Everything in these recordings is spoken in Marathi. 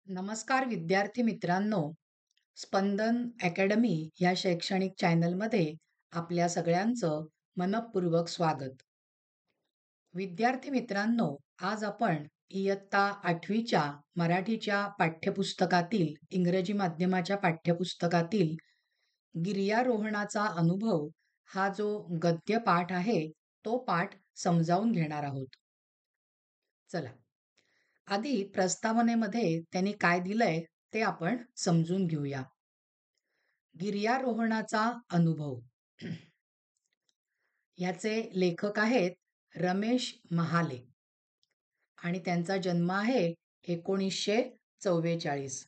नमस्कार विद्यार्थी मित्रांनो, स्पंदन अकॅडमी या शैक्षणिक चॅनलमध्ये आपल्या सगळ्यांचं मनःपूर्वक स्वागत. विद्यार्थी मित्रांनो, आज आपण इयत्ता 8वीच्या मराठीच्या पाठ्यपुस्तकातील इंग्रजी माध्यमाच्या पाठ्यपुस्तकातील गिर्यारोहणाचा अनुभव हा जो गद्य पाठ आहे, तो पाठ समजावून घेणार आहोत. चला, आधी प्रस्तावनेमध्ये त्यांनी काय दिलंय ते आपण समजून घेऊया. गिर्यारोहणाचा अनुभव. ह्याचे लेखक आहेत रमेश महाले आणि त्यांचा जन्म आहे 1944.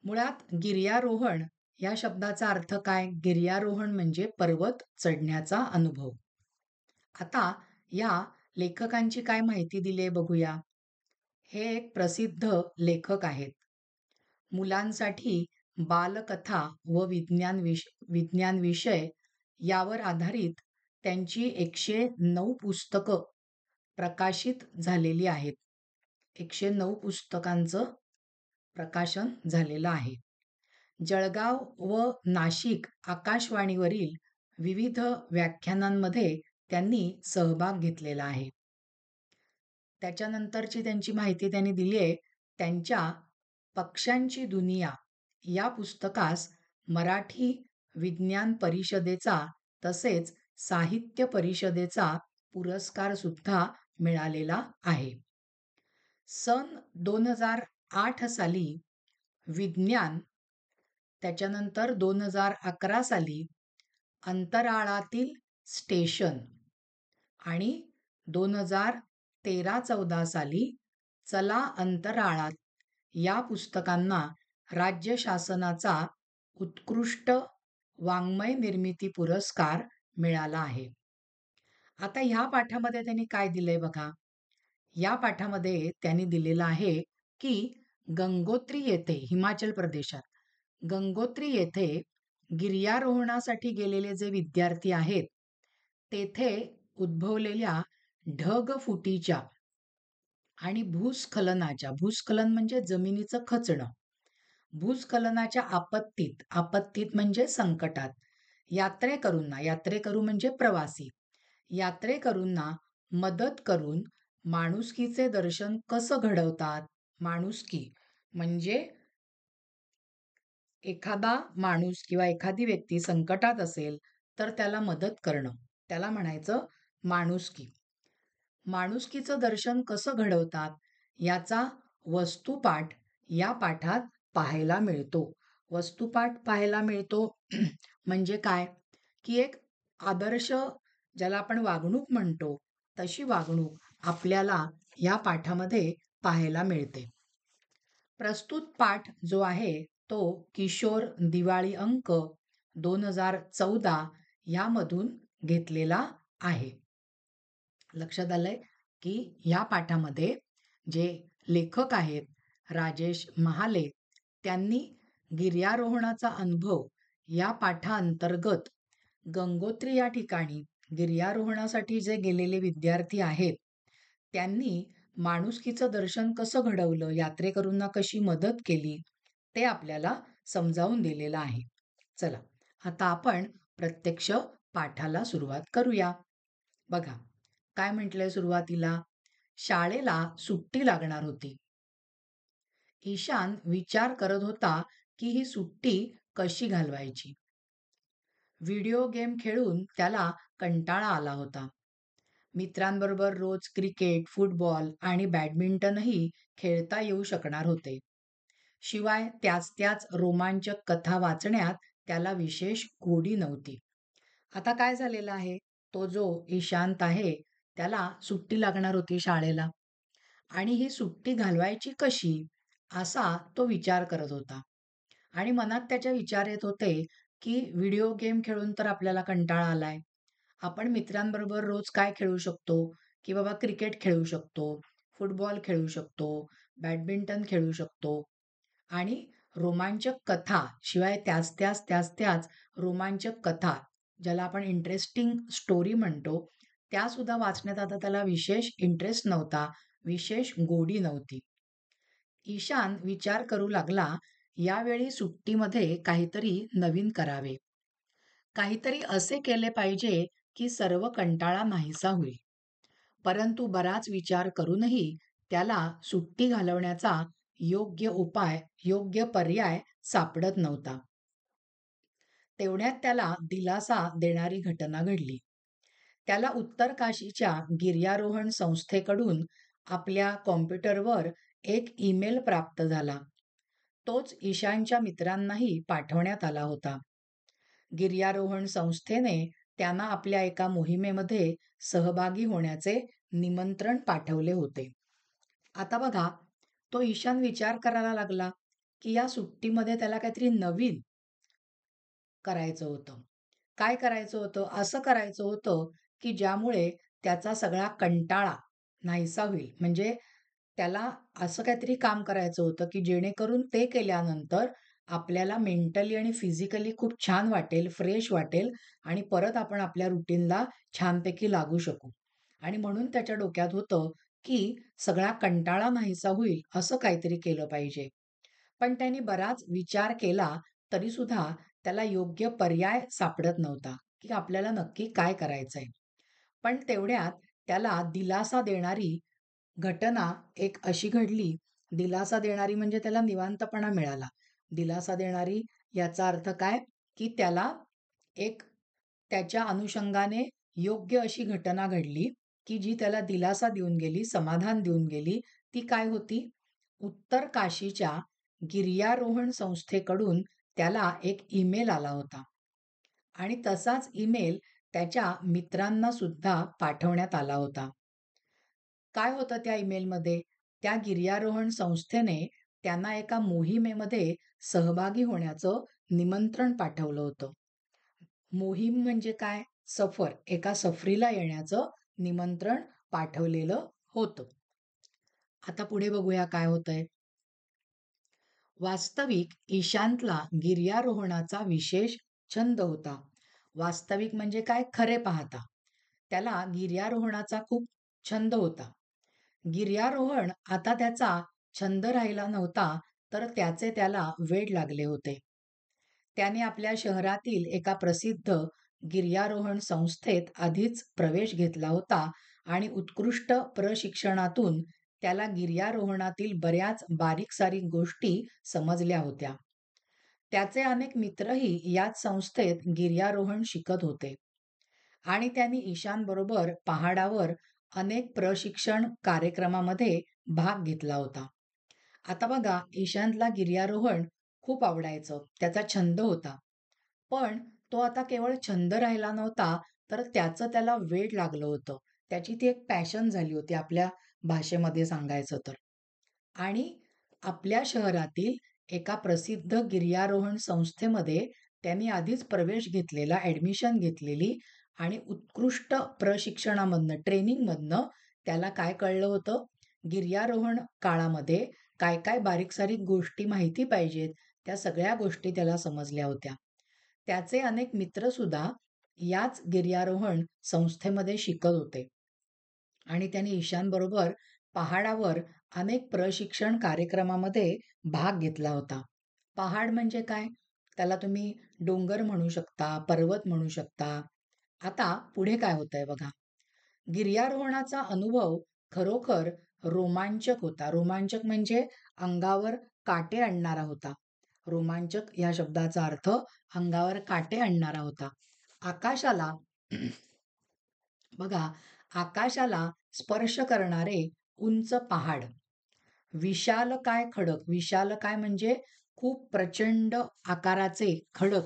मुळात गिर्यारोहण या शब्दाचा अर्थ काय? गिर्यारोहण म्हणजे पर्वत चढण्याचा अनुभव. आता या लेखकांची काय माहिती दिली बघूया. हे एक प्रसिद्ध लेखक आहेत. मुलांसाठी बालकथा व विज्ञान विषय यावर आधारित त्यांची 109 पुस्तकं प्रकाशित झालेली आहेत. 109 पुस्तकांचं प्रकाशन झालेलं आहे. जळगाव व नाशिक आकाशवाणीवरील विविध व्याख्यानांमध्ये त्यांनी सहभाग घेतलेला आहे. त्याच्यानंतरची त्यांची माहिती त्यांनी दिली आहे. त्यांच्या पक्ष्यांची दुनिया या पुस्तकास मराठी विज्ञान परिषदेचा तसेच साहित्य परिषदेचा पुरस्कार सुद्धा मिळालेला आहे. सन 2008 साली विज्ञान, त्याच्यानंतर 2011 साली अंतराळातील स्टेशन आणि 2013-14 साली चला अंतराळात या पुस्तकांना राज्य शासनाचा उत्कृष्ट वाङ्मय निर्मिती पुरस्कार मिळाला आहे. आता ह्या पाठामध्ये त्यांनी काय दिलंय बघा. या पाठामध्ये त्यांनी दिलेलं आहे की गंगोत्री येथे, हिमाचल प्रदेशात गंगोत्री येथे गिर्यारोहणासाठी गेलेले जे विद्यार्थी आहेत, तेथे उद्भवलेल्या ढगफुटीच्या आणि भूस्खलनाच्या, भूस्खलन म्हणजे जमिनीचं खचणं, भूस्खलनाच्या आपत्तीत म्हणजे संकटात यात्रेकरू म्हणजे प्रवासी, यात्रेकरूंना मदत करून माणुसकीचे दर्शन कसं घडवतात. माणुसकी म्हणजे एखादा माणूस किंवा एखादी व्यक्ती संकटात असेल तर त्याला मदत करणं, त्याला म्हणायचं माणुसकी. माणुसकीचं दर्शन कसं घडवतात याचा वस्तुपाठ या पाठात पाहायला मिळतो. वस्तुपाठ पाहायला मिळतो म्हणजे काय, की एक आदर्श, ज्याला आपण वागणूक म्हणतो, तशी वागणूक आपल्याला या पाठामध्ये पाहायला मिळते. प्रस्तुत पाठ जो आहे तो किशोर दिवाळी अंक 2014 यामधून घेतलेला आहे. लक्षात आलंय की या पाठामध्ये जे लेखक आहेत राजेश महाले, त्यांनी गिर्यारोहणाचा अनुभव या पाठाअंतर्गत गंगोत्री या ठिकाणी गिर्यारोहणासाठी जे गेलेले विद्यार्थी आहेत, त्यांनी माणुसकीचं दर्शन कसं घडवलं, यात्रेकरूंना कशी मदत केली, ते आपल्याला समजावून दिलेलं आहे. चला, आता आपण प्रत्यक्ष पाठाला सुरुवात करूया. बघा काय म्हटलंय सुरुवातीला. शाळेला सुट्टी लागणार होती. ईशान विचार करत होता की ही सुट्टी कशी घालवायची. व्हिडिओ गेम खेळून त्याला कंटाळा आला होता. मित्रांबरोबर रोज क्रिकेट, फुटबॉल आणि बॅडमिंटनही खेळता येऊ शकणार होते. शिवाय त्याच रोमांचक कथा वाचण्यात त्याला विशेष गोडी नव्हती. आता काय झालेलं आहे, तो जो ईशांत आहे त्याला सुट्टी लागणार होती शाळेला आणि ही सुट्टी घालवायची कशी, असा तो विचार करत होता. आणि मनात त्याच्या विचार येत होते की व्हिडिओ गेम खेळून तर आपल्याला कंटाळा आलाय. आपण मित्रांबरोबर रोज काय खेळू शकतो, की बाबा क्रिकेट खेळू शकतो, फुटबॉल खेळू शकतो, बॅडमिंटन खेळू शकतो आणि रोमांचक कथा, शिवाय त्याच रोमांचक कथा, ज्याला आपण इंटरेस्टिंग स्टोरी म्हणतो, त्या सुद्धा वाचण्यात आता त्याला विशेष इंटरेस्ट नव्हता, विशेष गोडी नव्हती. ईशान विचार करू लागला, यावेळी सुट्टीमध्ये काहीतरी नवीन करावे. काहीतरी असे केले पाहिजे, की सर्व कंटाळा नाहीसा होईल. परंतु बराच विचार करूनही त्याला सुट्टी घालवण्याचा योग्य उपाय, योग्य पर्याय सापडत नव्हता. तेवढ्यात त्याला दिलासा देणारी घटना घडली. त्याला उत्तर काशीच्या गिर्यारोहण संस्थेकडून आपल्या कॉम्प्युटरवर एक ईमेल प्राप्त झाला. तोच ईशानच्या मित्रांनाही पाठवण्यात आला होता. गिर्यारोहण संस्थेने त्यांना आपल्या एका मोहिमेमध्ये सहभागी होण्याचे निमंत्रण पाठवले होते. आता बघा, तो ईशान विचार करायला लागला, की या सुट्टीमध्ये त्याला काहीतरी नवीन करायचं होतं. काय करायचं होतं? असं करायचं होतं, की ज्यामुळे त्याचा सगळा कंटाळा नाहीसा होईल. म्हणजे त्याला असं काहीतरी काम करायचं होतं, की जेणेकरून ते केल्यानंतर आपल्याला मेंटली आणि फिजिकली खूप छान वाटेल, फ्रेश वाटेल आणि परत आपण आपल्या रुटीनला छानपैकी लागू शकू. आणि म्हणून त्याच्या डोक्यात होतं, की सगळा कंटाळा नाहीसा होईल असं काहीतरी केलं पाहिजे. पण त्याने बराच विचार केला, तरीसुद्धा त्याला योग्य पर्याय सापडत नव्हता, की आपल्याला नक्की काय करायचंय. पण तेवढ्यात त्याला दिलासा देणारी घटना एक अशी घडली, दिलासा देणारी म्हणजे त्याला निवांतपणा मिळाला. दिलासा देणारी याचा अर्थ काय, की त्याला एक त्याच्या अनुषंगाने योग्य अशी घटना घडली, की जी त्याला दिलासा देऊन गेली, समाधान देऊन गेली. ती काय होती? उत्तर काशीच्या गिर्यारोहण संस्थेकडून त्याला एक ईमेल आला होता आणि तसाच ईमेल त्याच्या मित्रांना सुद्धा पाठवण्यात आला होता. काय होतं त्या ईमेलमध्ये? त्या गिर्यारोहण संस्थेने त्यांना एका मोहिमेमध्ये सहभागी होण्याचं निमंत्रण पाठवलं होतं. मोहीम म्हणजे काय? सफर. एका सफरीला येण्याचं निमंत्रण पाठवलेलं होतं. आता पुढे बघूया काय होतंय. वास्तविक ईशांतला गिर्यारोहणाचा विशेष छंद होता. वास्तविक म्हणजे काय? खरे पाहता. त्याला गिर्यारोहणाचा खूप छंद होता. गिर्यारोहण आता त्याचा छंद राहिला नव्हता, तर त्याचे त्याला वेड लागले होते. त्याने आपल्या शहरातील एका प्रसिद्ध गिर्यारोहण संस्थेत आधीच प्रवेश घेतला होता आणि उत्कृष्ट प्रशिक्षणातून त्याला गिर्यारोहणातील बऱ्याच बारीक-सारीक गोष्टी समजल्या होत्या. त्याचे अनेक मित्रही याच संस्थेत गिर्यारोहण शिकत होते आणि त्यांनी ईशानबरोबर पहाडावर अनेक प्रशिक्षण कार्यक्रमामध्ये भाग घेतला होता. आता बघा, ईशानला गिर्यारोहण खूप आवडायचं. त्याचा छंद होता. पण तो आता केवळ छंद राहिला नव्हता, तर त्याचं त्याला वेड लागलं होतं. त्याची ती एक पॅशन झाली होती आपल्या भाषेमध्ये सांगायचं तर. आणि आपल्या शहरातील एका प्रसिद्ध गिर्यारोहण संस्थेमध्ये त्यांनी आधीच प्रवेश घेतलेला, ॲडमिशन घेतलेली आणि उत्कृष्ट प्रशिक्षणामधनं, ट्रेनिंगमधनं त्याला काय कळलं होतं, गिर्यारोहण काळामध्ये काय-काय बारीक-सारीक गोष्टी माहिती पाहिजेत, त्या सगळ्या गोष्टी त्याला समजल्या होत्या. त्याचे अनेक मित्रसुद्धा याच गिर्यारोहण संस्थेमध्ये शिकत होते आणि त्यांनी ईशानबरोबर पहाडावर अनेक प्रशिक्षण कार्यक्रमामध्ये भाग घेतला होता. पहाड म्हणजे काय? त्याला तुम्ही डोंगर म्हणू शकता, पर्वत म्हणू शकता. आता पुढे काय होतंय बघा. गिर्यारोहणाचा अनुभव खरोखर रोमांचक होता. रोमांचक म्हणजे अंगावर काटे आणणारा होता. रोमांचक या शब्दाचा अर्थ अंगावर काटे आणणारा होता. आकाशाला बघा, आकाशाला स्पर्श करणारे उंच पहाड, विशालकाय खडक, विशालकाय म्हणजे खूप प्रचंड आकाराचे खडक,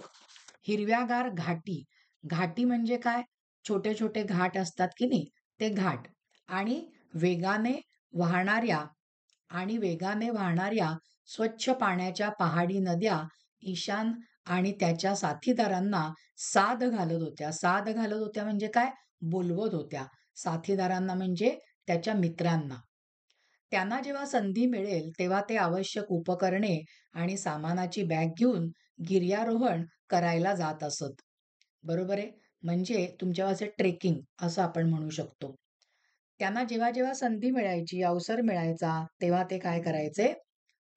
हिरव्यागार घाटी, घाटी म्हणजे काय? छोटे छोटे घाट असतात की नाही, ते घाट आणि वेगाने वाहणाऱ्या वेगाने वाहणाऱ्या स्वच्छ पाण्याच्या पहाडी नद्या ईशान आणि त्याच्या साथीदारांना साद घालत होत्या. साद घालत होत्या म्हणजे काय? बोलवत होत्या. साथीदारांना म्हणजे त्याच्या मित्रांना. त्यांना जेव्हा संधी मिळेल, तेव्हा ते आवश्यक उपकरणे आणि सामानाची बॅग घेऊन गिर्यारोहण करायला जात असत. बरोबर आहे? म्हणजे तुमच्या असे ट्रेकिंग असं आपण म्हणू शकतो. त्यांना जेव्हा-जेव्हा संधी मिळायची, अवसर मिळायचा, तेव्हा ते काय करायचे?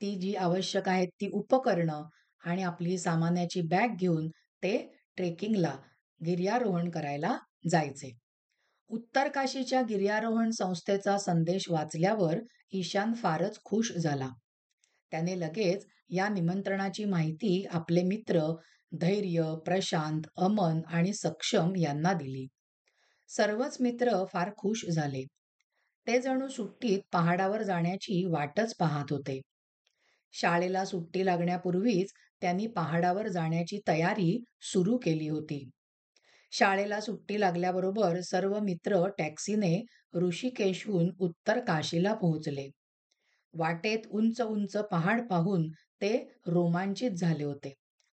ती जी आवश्यक आहेत ती उपकरणं आणि आपली सामानाची बॅग घेऊन ते ट्रेकिंगला, गिर्यारोहण करायला जायचे. उत्तर काशीच्या गिर्यारोहण संस्थेचा संदेश वाचल्यावर ईशान फारच खुश झाला. त्याने लगेच या निमंत्रणाची माहिती आपले मित्र धैर्य, प्रशांत, अमन आणि सक्षम यांना दिली. सर्वच मित्र फार खुश झाले. ते जणू सुट्टीत पहाडावर जाण्याची वाटच पाहत होते. शाळेला सुट्टी लागण्यापूर्वीच त्यांनी पहाडावर जाण्याची तयारी सुरू केली होती. शाळेला सुट्टी लागल्याबरोबर सर्व मित्र टॅक्सीने ऋषिकेशहून उत्तर काशीला पोहोचले. वाटेत उंच उंच पहाड पाहून ते रोमांचित झाले होते.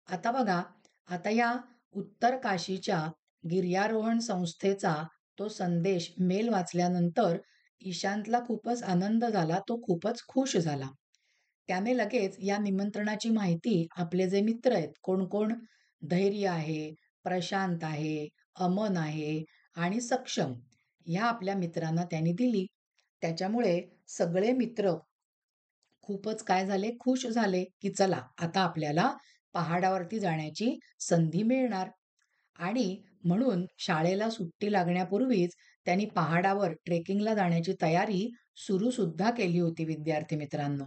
आता बघा, आता या उत्तर काशीच्या गिर्यारोहण संस्थेचा तो संदेश मेल वाचल्यानंतर ईशांतला खूपच आनंद झाला. तो खूपच खुश झाला. त्याने लगेच या निमंत्रणाची माहिती आपले जे मित्र आहेत, कोण कोण, धैर्य आहे, प्रशांत आहे, अमन आहे आणि सक्षम, ह्या आपल्या मित्रांना त्यांनी दिली. त्याच्यामुळे सगळे मित्र खूपच काय झाले, खुश झाले, की चला आता आपल्याला पहाडावरती जाण्याची संधी मिळणार. आणि म्हणून शाळेला सुट्टी लागण्यापूर्वीच त्यांनी पहाडावर ट्रेकिंगला जाण्याची तयारी सुरू सुद्धा केली होती विद्यार्थी मित्रांनो.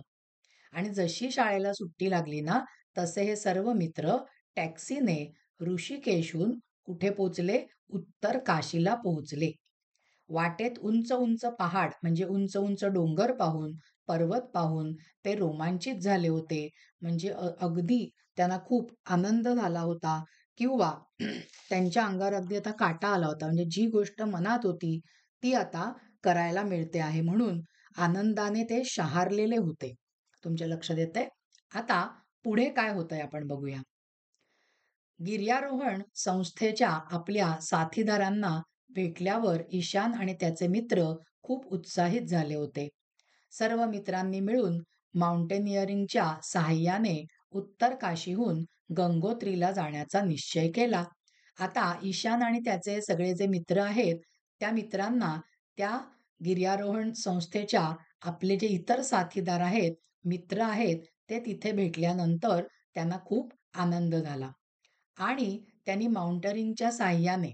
आणि जशी शाळेला सुट्टी लागली ना, तसे हे सर्व मित्र टॅक्सीने ऋषिकेशहून कुठे पोहोचले? उत्तर काशीला पोहोचले. वाटेत उंच उंच पहाड म्हणजे उंच उंच डोंगर पाहून, पर्वत पाहून ते रोमांचित झाले होते. म्हणजे अगदी त्यांना खूप आनंद झाला होता किंवा त्यांच्या अंगावर अगदी आता काटा आला होता. म्हणजे जी गोष्ट मनात होती ती आता करायला मिळते आहे म्हणून आनंदाने ते शहारलेले होते. तुमच्या लक्षात येतंय? आता पुढे काय होतंय आपण बघूया. गिर्यारोहण संस्थेच्या आपल्या साथीदारांना भेटल्यावर ईशान आणि त्याचे मित्र खूप उत्साहित झाले होते. सर्व मित्रांनी मिळून माउंटेनिअरिंगच्या साहाय्याने उत्तर काशीहून गंगोत्रीला जाण्याचा निश्चय केला. आता ईशान आणि त्याचे सगळे जे मित्र आहेत, त्या मित्रांना त्या गिर्यारोहण संस्थेच्या आपले जे इतर साथीदार आहेत, मित्र आहेत, ते तिथे भेटल्यानंतर त्यांना खूप आनंद झाला. आणि त्यांनी माउंटेनिंगच्या साहाय्याने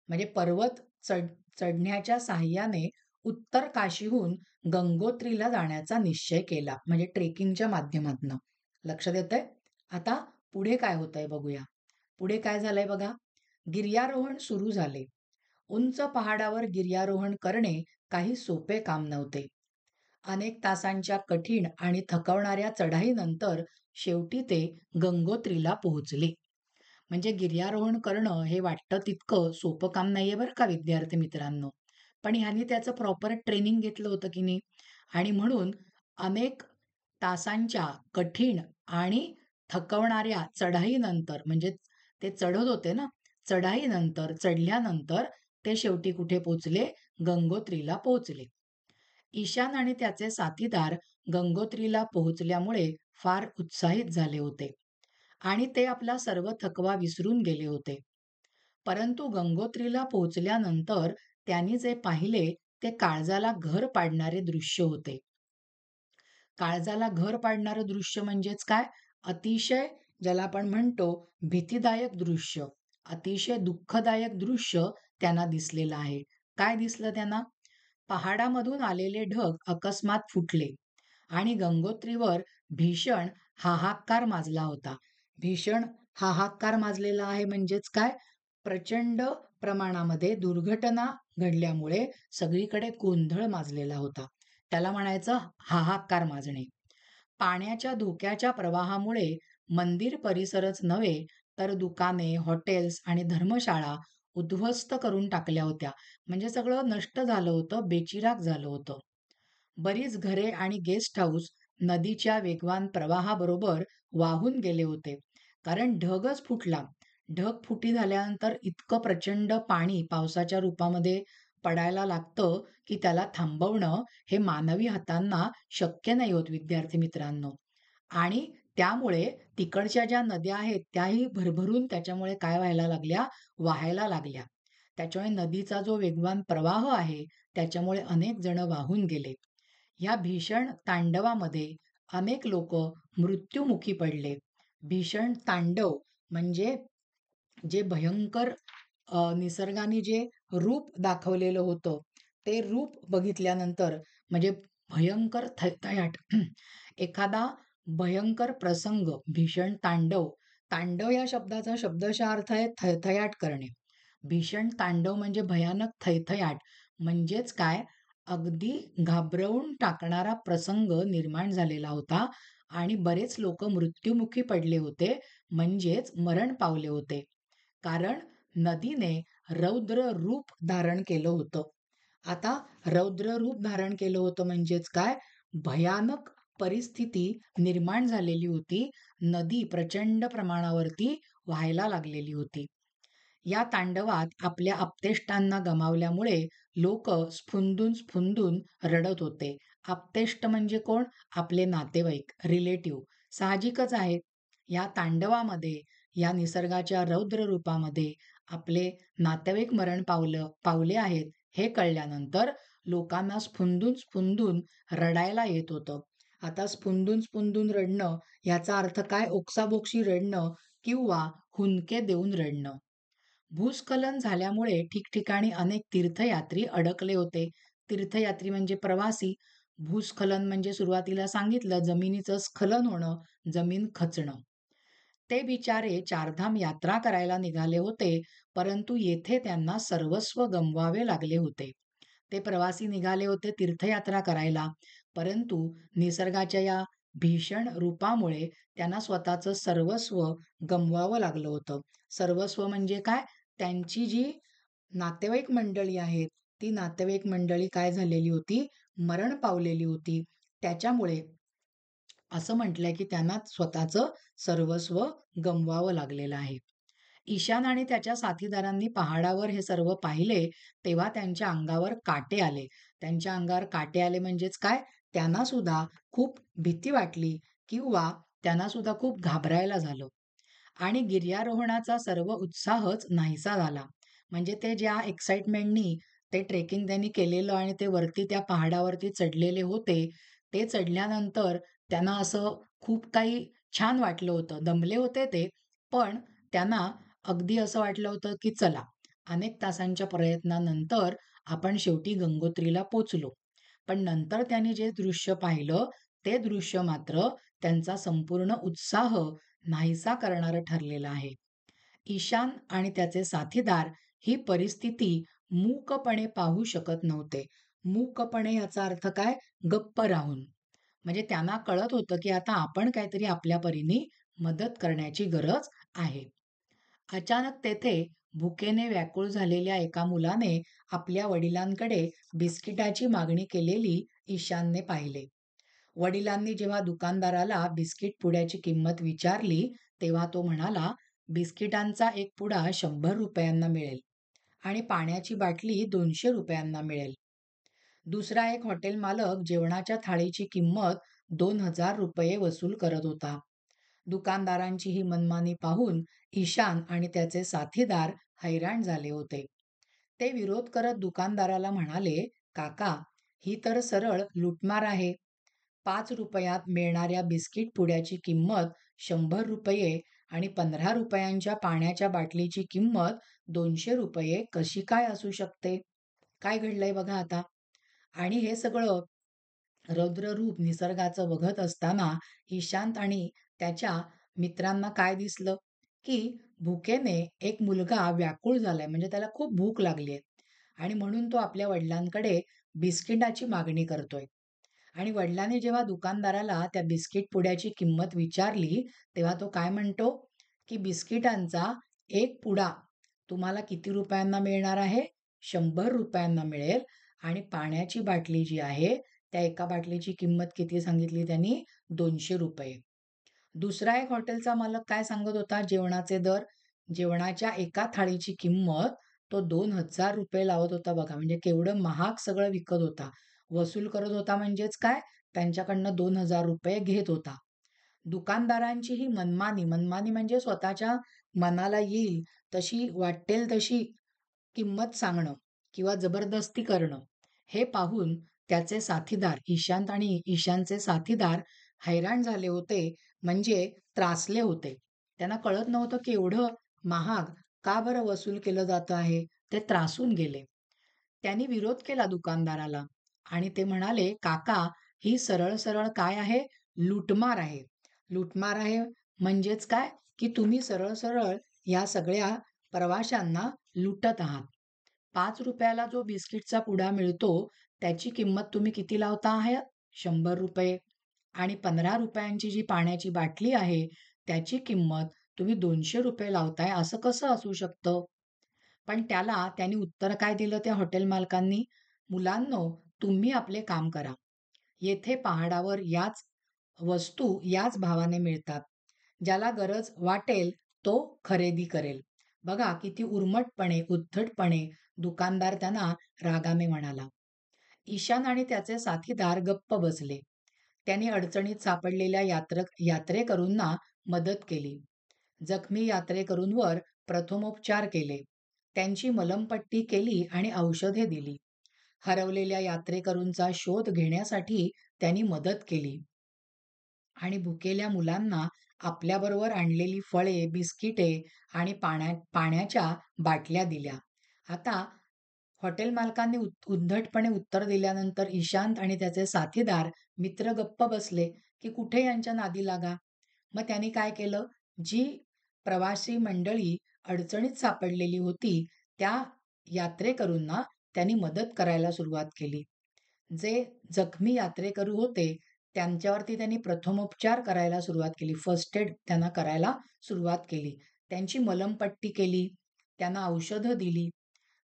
म्हणजे पर्वत चढण्याच्या साहाय्याने उत्तर काशीहून गंगोत्रीला जाण्याचा निश्चय केला. म्हणजे ट्रेकिंगच्या माध्यमातनं. लक्षात येतंय? आता पुढे काय होतंय बघूया. पुढे काय झालंय बघा. गिर्यारोहण सुरू झाले. उंच पहाडावर गिर्यारोहण करणे काही सोपे काम नव्हते. अनेक तासांच्या कठीण आणि थकवणाऱ्या चढाईनंतर शेवटी ते गंगोत्रीला पोहोचले. म्हणजे गिर्यारोहण करणं हे वाटतं तितकं सोपं काम नाहीये बरं का विद्यार्थी मित्रांनो. पण ह्यांनी त्याचं प्रॉपर ट्रेनिंग घेतलं होतं की नाही आणि म्हणून अनेक तासांच्या कठीण आणि थकवणाऱ्या चढाईनंतर म्हणजे ते चढत होते ना, चढल्यानंतर ते शेवटी कुठे पोहोचले? गंगोत्रीला पोहोचले. ईशान आणि त्याचे साथीदार गंगोत्रीला पोहोचल्यामुळे फार उत्साहित झाले होते. आणि ते आपला सर्व थकवा विसरून गेले होते. परंतु गंगोत्रीला पोहोचल्यानंतर त्यांनी जे पाहिले ते काळजाला घर पाडणारे दृश्य होते. काळजाला घर पाडणारं दृश्य म्हणजेच काय? अतिशय ज्याला आपण म्हणतो भीतीदायक दृश्य, अतिशय दुःखदायक दृश्य त्यांना दिसलेलं आहे. काय दिसलं त्यांना? पहाडामधून आलेले ढग अकस्मात फुटले आणि गंगोत्रीवर भीषण हाहाकार माजला होता. भीषण हाहाकार माजलेला आहे म्हणजेच काय? प्रचंड प्रमाणामध्ये दुर्घटना घडल्यामुळे सगळीकडे गोंधळ माजलेला होता. त्याला म्हणायचं हाहाकार माजणे. पाण्याच्या धोक्याच्या प्रवाहामुळे मंदिर परिसरच नव्हे तर दुकाने, हॉटेल्स आणि धर्मशाळा उद्ध्वस्त करून टाकल्या होत्या. म्हणजे सगळं नष्ट झालं होतं, बेचिराख झालं होतं. बरीच घरे आणि गेस्ट हाऊस नदीच्या वेगवान प्रवाहाबरोबर वाहून गेले होते. कारण ढगच फुटला. ढग फुटी झाल्यानंतर इतकं प्रचंड पाणी पावसाच्या रूपामध्ये पडायला लागतं, की त्याला थांबवणं हे मानवी हातांना शक्य नाही होत विद्यार्थी मित्रांनो. आणि त्यामुळे तिकडच्या ज्या नद्या आहेत त्याही भरभरून त्याच्यामुळे काय व्हायला लागल्या? वाहायला लागल्या. त्याच्यामुळे नदीचा जो वेगवान प्रवाह आहे त्याच्यामुळे अनेक जण वाहून गेले. या भीषण तांडवामध्ये अनेक लोक मृत्युमुखी पडले. भीषण तांडव म्हणजे जे भयंकर निसर्गाने जे रूप दाखवलेलं होतं, ते रूप बघितल्यानंतर म्हणजे भयंकर थैथयाट एखादा भयंकर प्रसंग, भीषण तांडव. तांडव या शब्दाचा शब्दशः अर्थ आहे थैथयाट करणे. भीषण तांडव म्हणजे भयानक थैथयाट. म्हणजेच काय? अगदी घाबरवून टाकणारा प्रसंग निर्माण झालेला होता आणि बरेच लोक मृत्युमुखी पडले होते, म्हणजेच मरण पावले होते. कारण नदीने रौद्र रूप धारण केलं होतं. आता रौद्र रूप धारण केलं होतं म्हणजेच काय? भयानक परिस्थिती निर्माण झालेली होती. नदी प्रचंड प्रमाणावरती व्हायला लागलेली होती. या तांडवात आपल्या आप्तेष्टांना गमावल्यामुळे लोक स्फुंदून स्फुंदून रडत होते. आप्तेष्ट म्हणजे कोण? आपले नातेवाईक, रिलेटिव्ह. साहजिकच आहे. या तांडवामध्ये, या निसर्गाच्या रौद्र रूपामध्ये आपले नातेवाईक मरण पावले आहेत हे कळल्यानंतर लोकांना स्फुंदून स्फुंदून रडायला येत होतं. आता स्फुंदून स्फुंदून रडणं याचा अर्थ काय? ओक्साबोक्शी रडणं किंवा हुंदके देऊन रडणं. भूस्खलन झाल्यामुळे ठिकठिकाणी अनेक तीर्थयात्री अडकले होते. तीर्थयात्री म्हणजे प्रवासी. भूस्खलन म्हणजे सुरुवातीला सांगितलं, जमिनीचं स्खलन होणं, जमीन खचणं. ते बिचारे चारधाम यात्रा करायला निघाले होते, परंतु येथे त्यांना सर्वस्व गमवावे लागले होते. ते प्रवासी निघाले होते तीर्थयात्रा करायला, परंतु निसर्गाच्या या भीषण रूपामुळे त्यांना स्वतःचं सर्वस्व गमवावं लागलं होतं. सर्वस्व म्हणजे काय? त्यांची जी नातेवाईक मंडळी आहेत, ती नातेवाईक मंडळी काय झालेली होती? मरण पावलेली होती. त्याच्यामुळे असं म्हटलंय की त्यांना स्वतःचं सर्वस्व गमवावं लागलेलं आहे. ईशान आणि त्याच्या साथीदारांनी पहाडावर हे सर्व पाहिले, तेव्हा त्यांच्या अंगावर काटे आले. त्यांच्या अंगावर काटे आले म्हणजेच काय? त्यांना सुद्धा खूप भीती वाटली किंवा त्यांना सुद्धा खूप घाबरायला झालं. आणि गिर्यारोहणाचा सर्व उत्साहच नाहीसा झाला. म्हणजे ते ज्या एक्साइटमेंटनी ते ट्रेकिंग त्यांनी केलेलं आणि ते वरती त्या पहाडावरती चढलेले होते, ते चढल्यानंतर त्यांना असं खूप काही छान वाटलं होतं. दमले होते ते, पण त्यांना अगदी असं वाटलं होतं, की चला, अनेक तासांच्या प्रयत्नानंतर आपण शेवटी गंगोत्रीला पोहोचलो. पण नंतर त्यांनी जे दृश्य पाहिलं, ते दृश्य मात्र त्यांचा संपूर्ण उत्साह नाहीसा करणारं ठरलेलं आहे. ईशान आणि त्याचे साथीदार ही परिस्थिती मूकपणे पाहू शकत नव्हते. मूकपणे याचा अर्थ काय? गप्प राहून. म्हणजे त्यांना कळत होतं, की आता आपण काहीतरी आपल्या परीने मदत करण्याची गरज आहे. अचानक तेथे भुकेने व्याकुळ झालेल्या एका मुलाने आपल्या वडिलांकडे बिस्किटाची मागणी केलेली ईशानने पाहिले. वडिलांनी जेव्हा दुकानदाराला बिस्किट पुड्याची किंमत विचारली, तेव्हा तो म्हणाला, "बिस्किटांचा एक पुडा ₹100 मिळेल आणि पाण्याची बाटली ₹200 मिळेल." दुसरा एक हॉटेल मालक जेवणाच्या थाळीची किंमत ₹2000 वसूल करत होता. दुकानदारांची ही मनमानी पाहून ईशान आणि त्याचे साथीदार हैराण झाले होते. ते विरोध करत दुकानदाराला म्हणाले, "काका, ही तर सरळ लूटमार आहे. ₹5 मिळणाऱ्या बिस्किट पुड्याची किंमत ₹100 आणि ₹15 पाण्याच्या बाटलीची किंमत ₹200 कशी काय असू शकते?" काय घडलंय बघा आता. आणि हे सगळं रौद्र रूप निसर्गाचं बघत असताना ईशांत आणि त्याच्या मित्रांना काय दिसलं, की भुकेने एक मुलगा व्याकुळ झालाय, म्हणजे त्याला खूप भूक लागली आहे आणि म्हणून तो आपल्या वडिलांकडे बिस्किटाची मागणी करतोय. आणि वडिलांनी जेव्हा दुकानदाराला त्या बिस्किट पुड्याची किंमत विचारली, तेव्हा तो काय म्हणतो, की बिस्किटांचा एक पुडा तुम्हाला किती रुपयांना मिळणार आहे? ₹100 मिळेल आणि पाण्याची बाटली जी आहे, त्या एका बाटलीची किंमत किती सांगितली त्यांनी? ₹200. दुसरा एक हॉटेलचा मालक काय सांगत होता जेवणाचे दर? जेवणाच्या एका थाळीची किंमत तो ₹2000 लावत होता बघा. म्हणजे केवढं महाग सगळं विकत होता. वसूल करत होता म्हणजेच काय? त्यांच्याकडनं ₹2000 घेत होता. दुकानदारांची ही मनमानी, मनमानी म्हणजे स्वतःच्या मनाला येईल तशी, वाटेल तशी किंमत सांगणं किंवा जबरदस्ती करणं, हे पाहून त्याचे साथीदार ईशांत आणि ईशानचे साथीदार हैराण झाले होते, म्हणजे त्रासले होते. त्यांना कळत नव्हतं की एवढं महाग का बरं वसूल केलं जात आहे. ते त्रासून गेले. त्यांनी विरोध केला दुकानदाराला आणि ते म्हणाले, "काका, ही सरळ-सरळ काय आहे? लूटमार आहे." लूटमार आहे म्हणजेच काय? की तुम्ही सरळ-सरळ या सगळ्या प्रवाशांना लुटत आहात. ₹5 जो बिस्किटचा पुडा मिळतो, त्याची किंमत तुम्ही किती लावता आहात? ₹100 आणि ₹15 जी पाण्याची बाटली आहे, त्याची किंमत तुम्ही ₹200 लावताय, असं कसं असू शकतं? पण त्यांनी उत्तर काय दिलं त्या हॉटेल मालकांनी? "मुलांनो, तुम्ही आपले काम करा. येथे पहाडावर याच वस्तू याच भावाने मिळतात. ज्याला गरज वाटेल तो खरेदी करेल." बघा किती उर्मटपणे, उद्धटपणे दुकानदार त्यांना रागाने म्हणाला. ईशान आणि त्याचे साथीदार गप्प बसले. त्यांनी अडचणीत सापडलेल्या यात्रेकरूंना मदत केली. जखमी यात्रेकरूंवर प्रथमोपचार केले. त्यांची मलमपट्टी केली आणि औषधे दिली. हरवलेल्या यात्रेकरूंचा शोध घेण्यासाठी त्यांनी मदत केली आणि भुकेल्या मुलांना आपल्याबरोबर आणलेली फळे, बिस्किटे आणि पाण्याच्या बाटल्या दिल्या. आता हॉटेल मालकांनी उद्धटपणे उत्तर दिल्यानंतर इशांत आणि त्याचे साथीदार मित्र गप्प बसले, की कुठे यांच्या नादी लागा. मग त्यांनी काय केलं, जी प्रवासी मंडळी अडचणीत सापडलेली होती, त्या यात्रेकरूंना त्यांनी मदत करायला सुरुवात केली. जे जखमी यात्रेकरू होते, त्यांच्यावरती त्यांनी प्रथमोपचार करायला सुरुवात केली. फर्स्ट एड त्यांना करायला सुरुवात केली. त्यांची मलमपट्टी केली, त्यांना औषधं दिली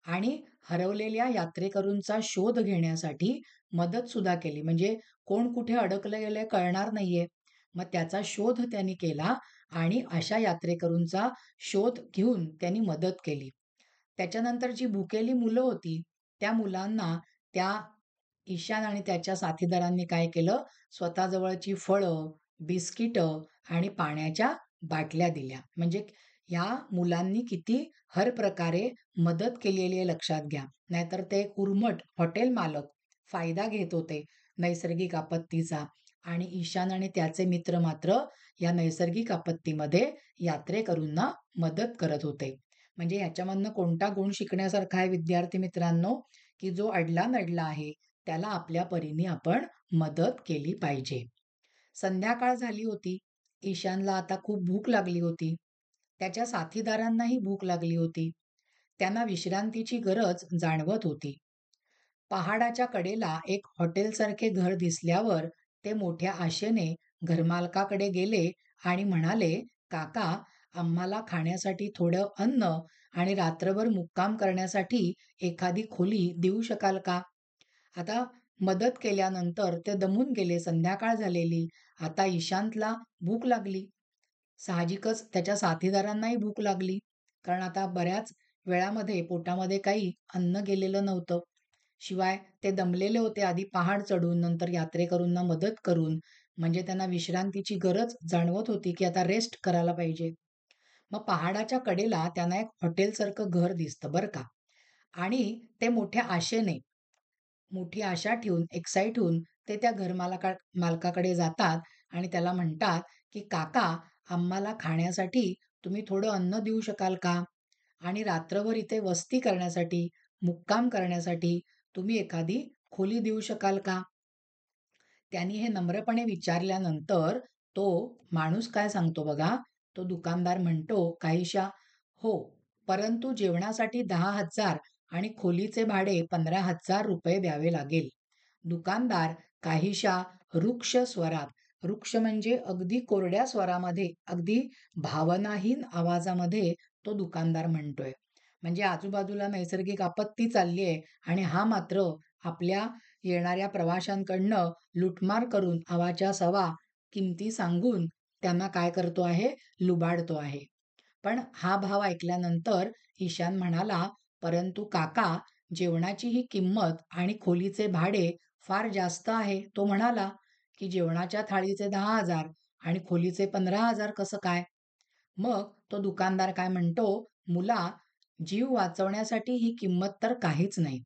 आणि हरवलेल्या यात्रेकरूंचा शोध घेण्यासाठी मदत सुद्धा केली. म्हणजे कोण कुठे अडकलं गेलंय कळणार नाहीये. मग त्याचा शोध त्यांनी केला आणि अशा यात्रेकरूंचा शोध घेऊन त्यांनी मदत केली. त्याच्यानंतर जी भुकेली मुलं होती, त्या मुलांना त्या ईशान आणि त्याच्या साथीदारांनी काय केलं, स्वतःजवळची फळं, बिस्किटं आणि पाण्याच्या बाटल्या दिल्या. म्हणजे ह्या मुलांनी किती हर प्रकारे मदत केलेली आहे लक्षात घ्या. नाहीतर ते एक उर्मट हॉटेल मालक फायदा घेत होते नैसर्गिक आपत्तीचा आणि ईशान आणि त्याचे मित्र मात्र या नैसर्गिक आपत्तीमध्ये यात्रेकरूंना मदत करत होते. म्हणजे ह्याच्यामधनं कोणता गुण शिकण्यासारखा आहे विद्यार्थी मित्रांनो, की जो अडला-नडला आहे त्याला आपल्या परीने आपण मदत केली पाहिजे. संध्याकाळ झाली होती. ईशानला आता खूप भूक लागली होती. त्याच्या साथीदारांनाही भूक लागली होती. त्यांना विश्रांतीची गरज जाणवत होती. पहाडाच्या कडेला एक हॉटेलसारखे घर दिसल्यावर ते मोठ्या आशेने घरमालकाकडे गेले आणि म्हणाले, "काका, आम्हाला खाण्यासाठी थोडं अन्न आणि रात्रभर मुक्काम करण्यासाठी एखादी खोली देऊ शकाल का?" आता मदत केल्यानंतर ते दमून गेले, संध्याकाळ झालेली. आता ईशांतला भूक लागली. साहजिकच त्याच्या साथीदारांनाही भूक लागली. कारण आता बऱ्याच वेळामध्ये पोटामध्ये काही अन्न गेलेलं नव्हतं. शिवाय ते दमलेले होते आधी पहाड चढून, नंतर यात्रेकरूंना मदत करून. म्हणजे त्यांना विश्रांतीची गरज जाणवत होती, की आता रेस्ट करायला पाहिजे. मग पहाडाच्या कडेला त्यांना एक हॉटेलसारखं घर दिसतं बरं का. आणि ते मोठी आशा ठेवून, एक्साईट होऊन ते त्या मालकाकडे जातात आणि त्याला म्हणतात, की "काका, आम्हाला खाण्यासाठी तुम्ही थोडं अन्न देऊ शकाल का? आणि रात्रभर इथे वस्ती करण्यासाठी, मुक्काम करण्यासाठी तुम्ही एखादी खोली देऊ शकाल का?" त्यांनी हे नम्रपणे विचारल्यानंतर तो माणूस काय सांगतो बघा, तो दुकानदार म्हणतो काहीशा, "हो, परंतु जेवणासाठी 10,000 आणि खोलीचे भाडे ₹15,000 द्यावे लागेल." दुकानदार काहीशा रुक्ष स्वरात, रुक्ष म्हणजे अगदी कोरड्या स्वरामध्ये, अगदी भावनाहीन आवाजामध्ये तो दुकानदार म्हणतोय. म्हणजे आजूबाजूला नैसर्गिक आपत्ती चालली आहे आणि हा मात्र आपल्या येणाऱ्या प्रवाशांकडनं लूटमार करून अवाच्या सवा किमती सांगून त्यांना काय करतो आहे, लुबाडतो आहे. पण हा भाव ऐकल्यानंतर ईशान म्हणाला, "परंतु काका, जेवणाची ही किंमत आणि खोलीचे भाडे फार जास्त आहे." तो म्हणाला, की "जेवणाच्या थाळीचे 10,000 आणि खोलीचे 15,000 कसं काय?" मग तो दुकानदार काय म्हणतो, "मुला, जीव वाचवण्यासाठी ही किंमत तर काहीच नाही.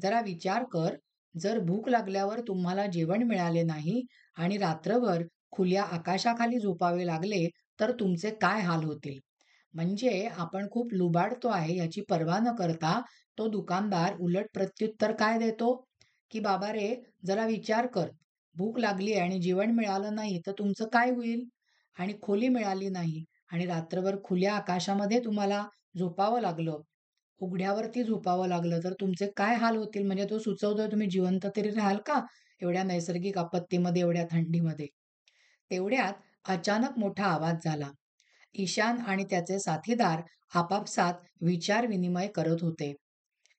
जरा विचार कर, जर भूक लागल्यावर तुम्हाला जेवण मिळाले नाही आणि रात्रभर खुल्या आकाशाखाली झोपावे लागले तर तुमचे काय हाल होतील. म्हणजे आपण खूप लुबाडतो आहे याची पर्वा न करता तो दुकानदार उलट प्रत्युत्तर काय देतो, की "बाबा रे, जरा विचार कर. भूक लागली आहे आणि जेवण मिळालं नाही तर तुमचं काय होईल? आणि खोली मिळाली नाही आणि रात्रभर खुल्या आकाशामध्ये तुम्हाला झोपावं लागलं, उघड्यावरती झोपावं लागलं तर तुमचे काय हाल होतील?" म्हणजे तो सुचवतोय तुम्ही जिवंत तरी राहाल का एवढ्या नैसर्गिक आपत्तीमध्ये, एवढ्या थंडीमध्ये? तेवढ्यात अचानक मोठा आवाज झाला. ईशान आणि त्याचे साथीदार आपापसात विचार-विनिमय करत होते.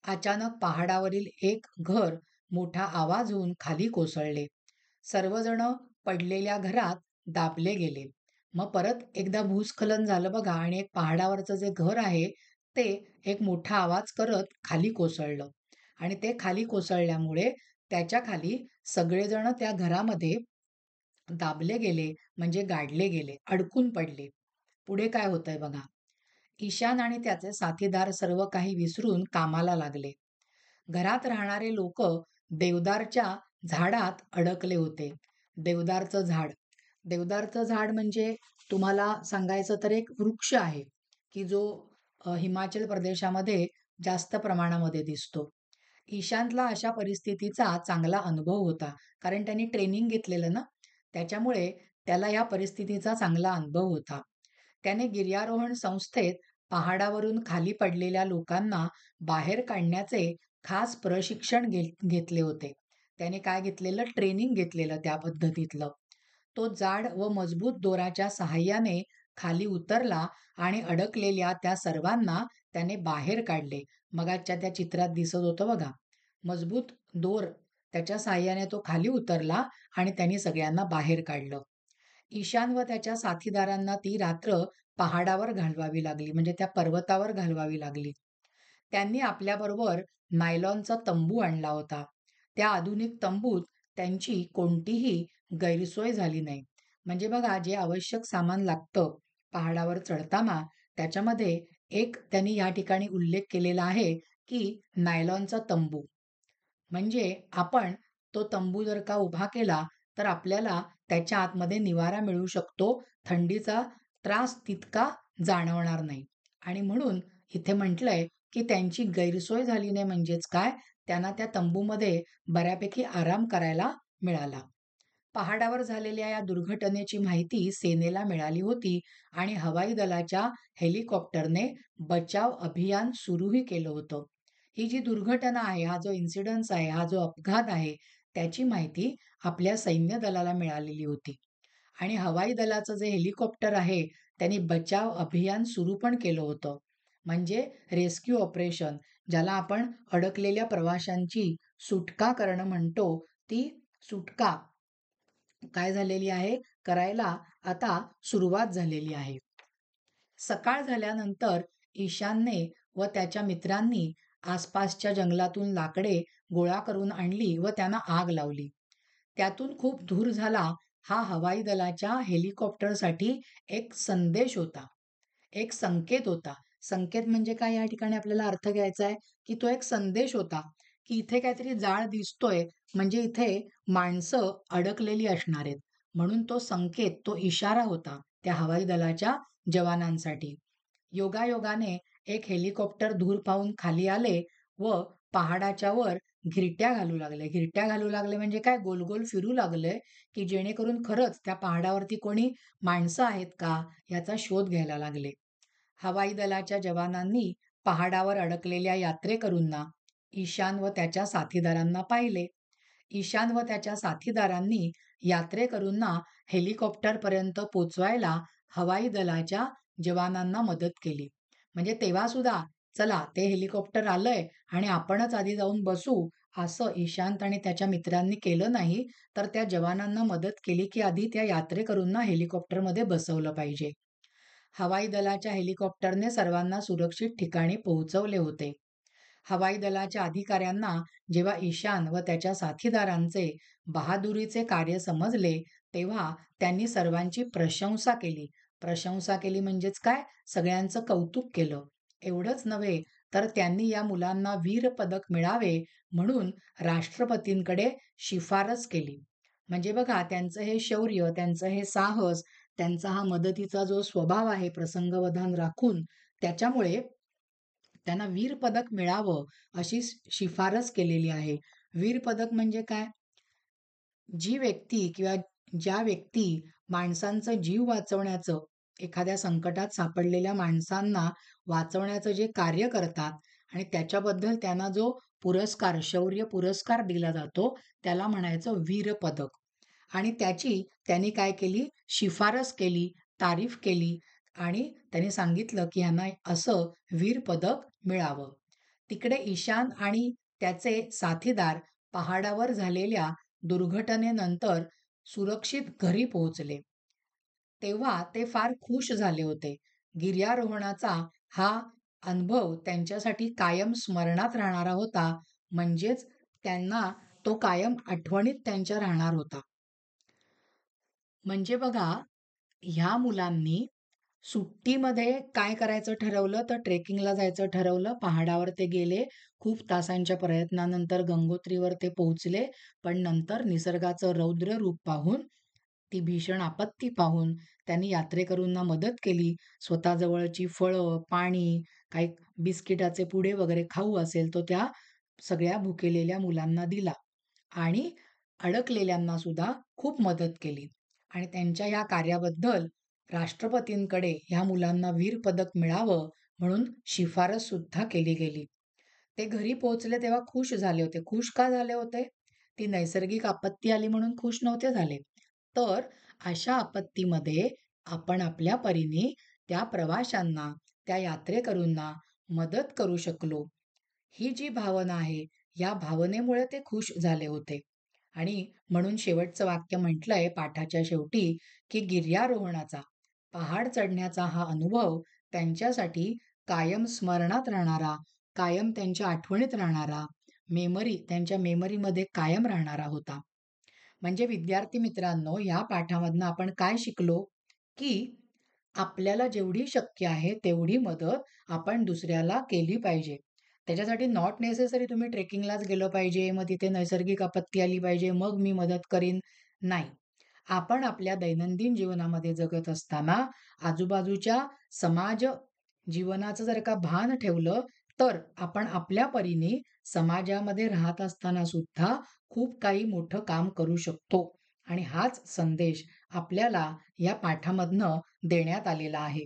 अचानक पहाडावरील एक घर मोठा आवाज होऊन खाली कोसळले. सर्वजण पडलेल्या घरात दाबले गेले. मग परत एकदा भूस्खलन झालं बघा आणि एक पहाडावरचं जे घर आहे, ते एक मोठा आवाज करत खाली कोसळलं आणि ते खाली कोसळल्यामुळे त्याच्या खाली सगळेजण त्या घरामध्ये दाबले गेले, म्हणजे गाडले गेले, अडकून पडले. पुढे काय होतंय बघा. ईशान आणि त्याचे साथीदार सर्व काही विसरून कामाला लागले. घरात राहणारे लोक देवदारच्या झाडात अडकले होते. देवदारचं झाड. देवदारचं झाड म्हणजे तुम्हाला सांगायचं तर एक वृक्ष आहे, की जो हिमाचल प्रदेशामध्ये जास्त प्रमाणामध्ये दिसतो. ईशांतला अशा परिस्थितीचा चांगला अनुभव होता. कारण त्यांनी ट्रेनिंग घेतलेलं ना, त्याच्यामुळे त्याला या परिस्थितीचा चांगला अनुभव होता. त्याने गिर्यारोहण संस्थेत पहाडावरून खाली पडलेल्या लोकांना बाहेर काढण्याचे खास प्रशिक्षण घेतले होते. त्याने काय घेतलेलं? ट्रेनिंग घेतलेलं त्या पद्धतीतलं. तो जाड व मजबूत दोराच्या सहाय्याने खाली उतरला आणि अडकलेल्या त्या सर्वांना त्याने बाहेर काढले. मगाचच्या त्या चित्रात दिसत होतं बघा. मजबूत दोर त्याच्या सहाय्याने तो खाली उतरला आणि त्यांनी सगळ्यांना बाहेर काढलं. ईशान व त्याच्या साथीदारांना ती रात्र पहाडावर घालवावी लागली, म्हणजे त्या पर्वतावर घालवावी लागली. त्यांनी आपल्याबरोबर नायलॉनचा तंबू आणला होता. त्या आधुनिक तंबूत त्यांची कोणतीही गैरसोय झाली नाही. म्हणजे बघा, जे आवश्यक सामान लागतं पहाडावर चढताना, त्याच्यामध्ये एक त्यांनी या ठिकाणी उल्लेख केलेला आहे, की नायलॉनचा तंबू. म्हणजे आपण तो तंबू जर का उभा केला, तर आपल्याला त्याच्या आतमध्ये निवारा मिळू शकतो. थंडीचा त्रास तितका जाणवणार नाही. आणि म्हणून इथे म्हटलंय, की त्यांची गैरसोय झाली नाही म्हणजेच काय? त्यांना त्या तंबूमध्ये बऱ्यापैकी आराम करायला मिळाला. पहाडावर झालेल्या या दुर्घटनेची माहिती सेनेला मिळाली होती आणि हवाई दलाच्या हेलिकॉप्टरने बचाव अभियान सुरूही केलं होतं. ही जी दुर्घटना आहे, हा जो इन्सिडन्स आहे, हा जो अपघात आहे, त्याची माहिती आपल्या सैन्य दलाला मिळालेली होती. आणि हवाई दलाचं जे हेलिकॉप्टर आहे, त्यांनी बचाव अभियान सुरू पण केलं होतं. म्हणजे रेस्क्यू ऑपरेशन, ज्याला आपण अडकलेल्या प्रवाशांची सुटका करणं म्हणतो, ती सुटका काय झालेली आहे? करायला आता सुरुवात झालेली आहे. सकाळ झाल्यानंतर ईशानने व त्याच्या मित्रांनी आसपासच्या जंगलातून लाकडे गोळा करून आणली व त्यांना आग लावली. त्यातून खूप धूर झाला. हा हवाई दलाच्या हेलिकॉप्टरसाठी एक संदेश होता. एक संकेत होता. संकेत म्हणजे काय या ठिकाणी आपल्याला अर्थ घ्यायचा आहे, की तो एक संदेश होता, की इथे काहीतरी जाळ दिसतोय म्हणजे इथे माणसं अडकलेली असणार आहेत. म्हणून तो संकेत, तो इशारा होता त्या हवाई दलाच्या जवानांसाठी. योगायोगाने एक हेलिकॉप्टर धूर पाहून खाली आले व पहाडाच्या वर घिरट्या घालू लागले. घिरट्या घालू लागले म्हणजे काय? गोल-गोल फिरू लागले, की जेणेकरून खरंच त्या पहाडावरती कोणी माणसं आहेत का? याचा शोध घ्यायला लागले. हवाई दलाच्या जवानांनी पहाडावर अडकलेल्या यात्रेकरूंना, ईशान व त्याच्या साथीदारांना पाहिले. ईशान व त्याच्या साथीदारांनी यात्रेकरूंना हेलिकॉप्टरपर्यंत पोचवायला हवाई दलाच्या जवानांना मदत केली. म्हणजे तेव्हा सुद्धा चला ते हेलिकॉप्टर आलंय आणि आपणच आधी जाऊन बसू, असं ईशांत आणि त्याच्या मित्रांनी केलं नाही, तर त्या जवानांना मदत केली, की आधी त्या यात्रेकरूंना हेलिकॉप्टरमध्ये बसवलं पाहिजे. हवाई दलाच्या हेलिकॉप्टरने सर्वांना सुरक्षित ठिकाणी पोहोचवले होते. हवाई दलाच्या अधिकाऱ्यांना जेव्हा ईशान व त्याच्या साथीदारांचे बहादुरीचे कार्य समजले, तेव्हा त्यांनी सर्वांची प्रशंसा केली. प्रशंसा केली म्हणजेच काय? सगळ्यांचं कौतुक केलं. एवढंच नव्हे, तर त्यांनी या मुलांना वीर पदक मिळावे म्हणून राष्ट्रपतींकडे शिफारस केली. म्हणजे बघा त्यांचं हे शौर्य, त्यांचं हे साहस, त्यांचा हा मदतीचा जो स्वभाव आहे प्रसंगवधान राखून, त्याच्यामुळे त्यांना वीर पदक मिळावं अशी शिफारस केलेली आहे. वीर पदक म्हणजे काय? जी व्यक्ती किंवा ज्या व्यक्ती माणसांचा जीव वाचवण्याचं, एखाद्या संकटात सापडलेल्या माणसांना वाचवण्याचं जे कार्य करतात आणि त्याच्याबद्दल त्यांना जो पुरस्कार, शौर्य पुरस्कार दिला जातो, त्याला म्हणायचं वीर पदक. आणि त्याची त्यांनी काय केली? शिफारस केली, तारीफ केली आणि त्यांनी सांगितलं, की ह्यांना असं वीर पदक मिळावं. तिकडे ईशान आणि त्याचे साथीदार पहाडावर झालेल्या दुर्घटनेनंतर सुरक्षित घरी पोहोचले. तेव्हा ते फार खुश झाले होते. गिर्यारोहणाचा हा अनुभव त्यांच्यासाठी कायम स्मरणात राहणारा होता. म्हणजेच त्यांना तो कायम आठवणीत त्यांच्या राहणार होता. म्हणजे बघा, ह्या मुलांनी सुट्टीमध्ये काय करायचं ठरवलं, तर ट्रेकिंगला जायचं ठरवलं. पहाडावर ते गेले. खूप तासांच्या प्रयत्नानंतर गंगोत्रीवर ते पोहोचले. पण नंतर निसर्गाचं रौद्र रूप पाहून, ती भीषण आपत्ती पाहून त्यांनी यात्रेकरूंना मदत केली. स्वतःजवळची फळं, पाणी, काही बिस्किटाचे पुडे वगैरे खाऊ असेल, तो त्या सगळ्या भुकेलेल्या मुलांना दिला आणि अडकलेल्यांना सुद्धा खूप मदत केली. आणि त्यांच्या या कार्याबद्दल राष्ट्रपतींकडे ह्या मुलांना वीर पदक मिळावं म्हणून शिफारस सुद्धा केली गेली. ते घरी पोहोचले तेव्हा खुश झाले होते. खुश का झाले होते? ती नैसर्गिक आपत्ती आली म्हणून खुश नव्हते झाले. तर अशा आपत्तीमध्ये आपण आपल्या परीने त्या प्रवाशांना, त्या यात्रेकरूंना मदत करू शकलो. ही जी भावना आहे, या भावनेमुळे ते खुश झाले होते. आणि म्हणून शेवटचं वाक्य म्हटलंय पाठाच्या शेवटी, की गिर्यारोहणाचा, पहाड चढण्याचा हा अनुभव त्यांच्यासाठी कायम स्मरणात राहणारा, कायम त्यांच्या आठवणीत राहणारा, त्यांच्या मेमरीमध्ये कायम राहणारा होता. म्हणजे विद्यार्थी मित्रांनो, या पाठामधनं आपण काय शिकलो? की आपल्याला जेवढी शक्य आहे तेवढी मदत आपण दुसऱ्याला केली पाहिजे. त्याच्यासाठी नॉट नेसेसरी तुम्ही ट्रेकिंगलाच गेलं पाहिजे, मग तिथे नैसर्गिक आपत्ती आली पाहिजे, मग मी मदत करीन. नाही. आपण आपल्या दैनंदिन जीवनामध्ये जगत असताना आजूबाजूच्या समाज जीवनाचं जर का भान ठेवलं, तर आपण आपल्या परीने समाजामध्ये राहत असताना सुद्धा खूप काही मोठं काम करू शकतो. आणि हाच संदेश आपल्याला या पाठामधनं देण्यात आलेला आहे.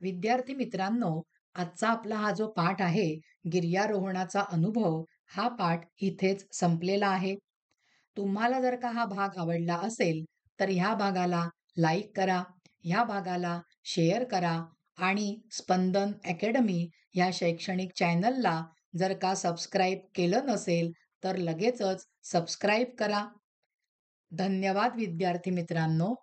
विद्यार्थी मित्रांनो, आजचा आपला हा जो पाठ आहे, गिर्यारोहणाचा अनुभव, हा पाठ इथेच संपलेला आहे. तुम्हाला जर का हा भाग आवडला असेल, तर ह्या भागाला लाईक करा, ह्या भागाला शेअर करा आणि स्पंदन अकॅडमी या शैक्षणिक चॅनलला जर का सबस्क्राईब केलं नसेल, तर लगेचच सबस्क्राईब करा. धन्यवाद विद्यार्थी मित्रांनो.